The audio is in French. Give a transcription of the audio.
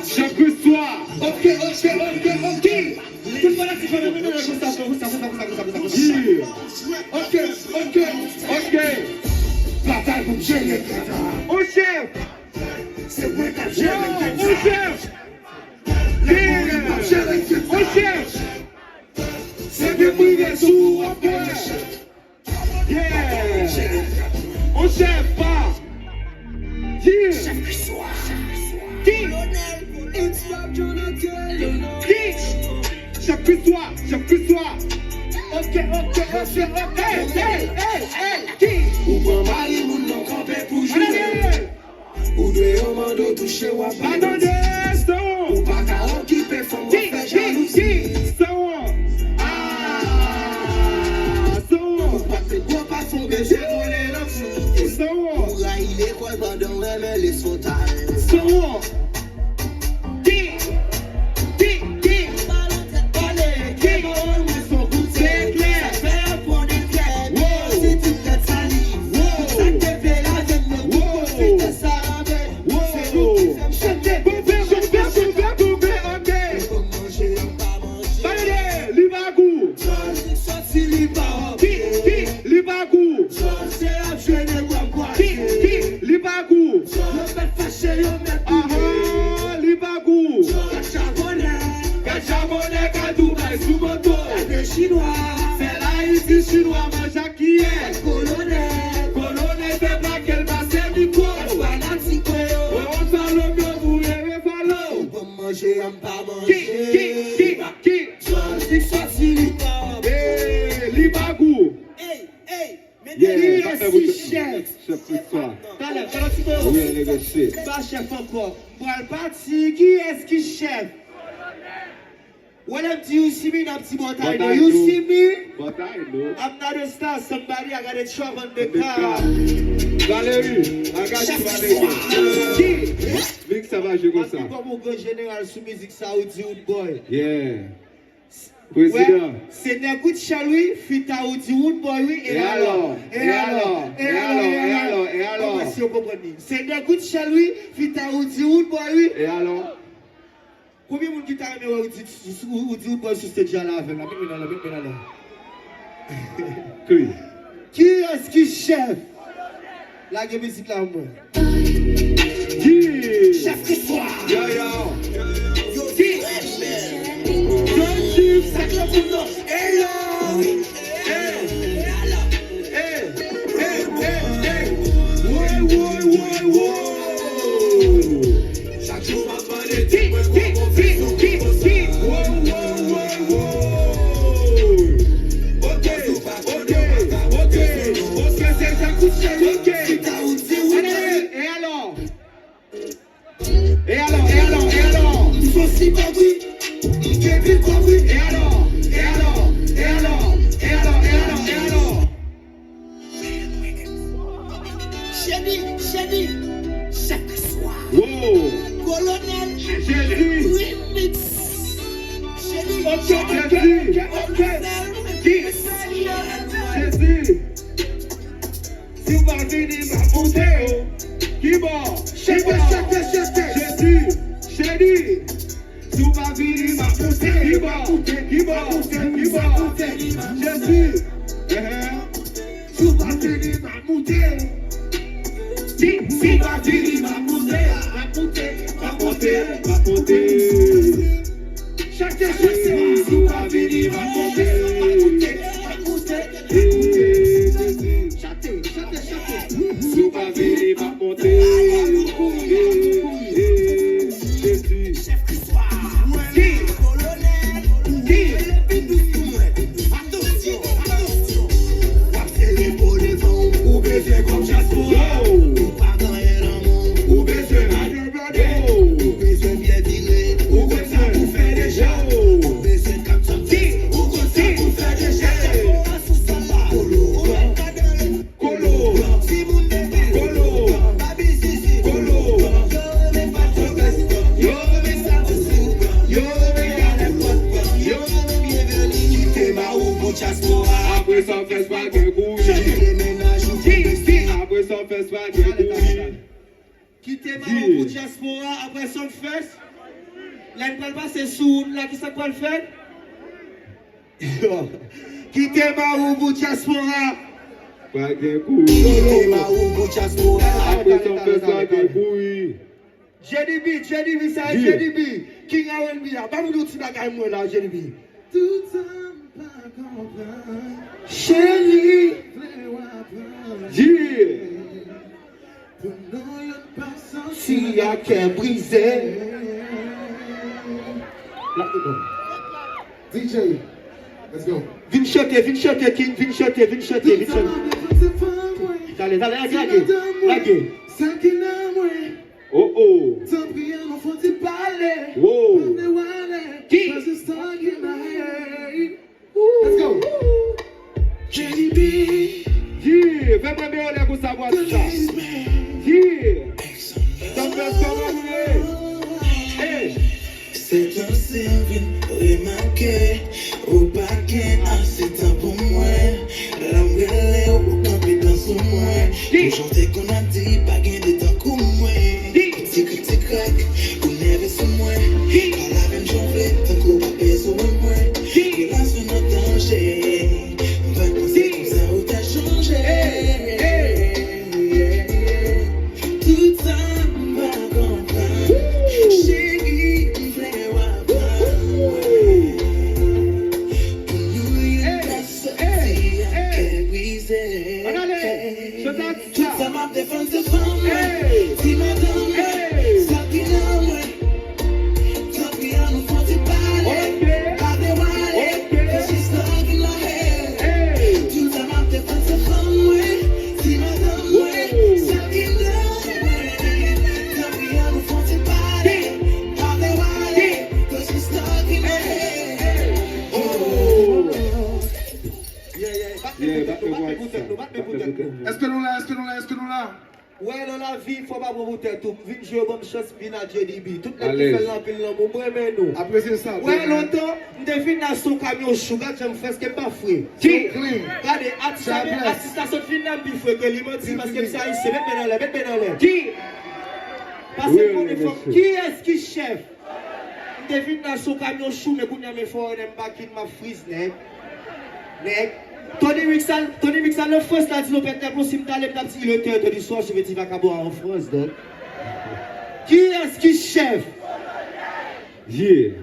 Chaque soir. Ok. Tout le monde a dit Ok. Bataille pour gérer. Au chef. C'est moi qui gère. Au chef. Au chef. C'est de briller sous un peu. Yeah. Au chef, pas. Chaque soir. Ok. Ou bon mari, ou non campé pour jouer. Ou deux hommes toucher ou abandonner. Ou pas qu'à occuper, faut me faire jalousie. Ou pas que quoi pas son baiser voler l'enfant. Ou railler l'école pendant un les sautales. Chinois, c'est là ici chinois, mange à qui est colonel, c'est pas qu'elle va se micro, fanatico, on fait le mieux, vous l'avez fallu, on peut manger, on pas manger, qui, sorti l'ibagou, l'ibagou, mais chef, pas chef encore, pour le parti, qui est-ce qui chef? When I'm to you see me, I'm but I know you see me. But I know. I'm not a star. Somebody I got a trouble in the car. Valérie, I got you, Valérie. Vic, ça va, je vois ça. Comme on go général sous musique Saoudi Wood Boy. Yeah. Président. C'est Negout Chaloui, fit Saoudi Wood Boy, oui. Et alors. Merci, vous comprenez. C'est Negout Chaloui, fit Saoudi Wood Boy, oui. Et alors. Combien de monde qui t'a aimé ou dit ou pas sur cette déjà là avec la Qui est-ce qui chef? La musique là moi. Chef qui soir. Yo. C'est le boulot. Chaque jour ma vanité. Et alors, il faut s'y compris, j'ai bien compris. Et alors, Chérie, chaque soir. Wow. Colonel, remix. Chérie, ok. Jésus, si vous parvenez ma monter, qui bon? Jésus, chérie, si vous parvenez ma monter, qui bon? Jésus, si vous parvenez ma monter. Si va dire ma monter. Chaque chose, si va venir ma monter. Si va venir ma monter. Jésus. Attention. Après les beaux devant, ou baiser comme Jasper. Ou besoin bien virer, ou besoin pour faire des gens. t'es marrant pour diaspora après son fest? Là, il ne pas passer sous là, qui ça quoi le faire? Qui t'es marrant pour diaspora? Pas de couilles. Qui t'es marrant pour diaspora? Après son fest, pas de couilles. JDB, ça est JDB. King R&B, pas vous l'outil bagaille moi là, JDB. Tout ça, pas comprendre. Chérie, pour nous, y'a pas si y'a qu'un brisé. DJ, let's go. Vin chanter, King, vin chanter. Allez, laguez. Oh oh. Wow. Qui? Let's go. Yeah, fais-moi bien on est pour savoir ça. Yeah. T'en fais comment hey. C'est un signe remarqué au paquet, c'est un pour moi. L'anglais au campé dans son moi. Pour chanter qu'on a dit, pas gain de temps comme moi. Petit crack, qu'on n'avait sur moi. Pas la même journée, tant qu'on va payer au moi. Relation notre danger. On va penser comme ça où t'as changé. Tout ça va comprendre. Chérie, on fait ça m'a défendu de femme. Si madame, ça qui n'a moins. Tant pis à nous faut te parler. Pas de wallet, que she's stuck in my head. Tout ça m'a défendu de femme. Si madame, ça qui n'a moins. Tant pis à nous faut te parler. Pas de wallet, que she's stuck in my head. Oh. Est-ce que nous là? Ouais, dans la vie, il faut pas vous tête tout. Vite jouer bonne chance, vite à JDB. Tout le monde Allez. fait l'ampil là, moi, mais nous. Après c'est ça. Ouais, longtemps, je devine dans son camion chouga, je me fais ce qui n'est pas fouet. Qui? Regardez, attestation de finale, il faut que l'immense, parce que ça, il se met dans l'air. Qui? Parce Oui, que pour oui, les fois, monsieur. qui est-ce qui chef? Je devine dans son camion chou, mais pour nous, il faut un bakin, ma frise, nèg. Tony Mixal, le first là, dit nous peut-être pour si m'taler petit le théâtre du soir, je vais dire vacabo en France donc. Qui est-ce qui chef? Yeah.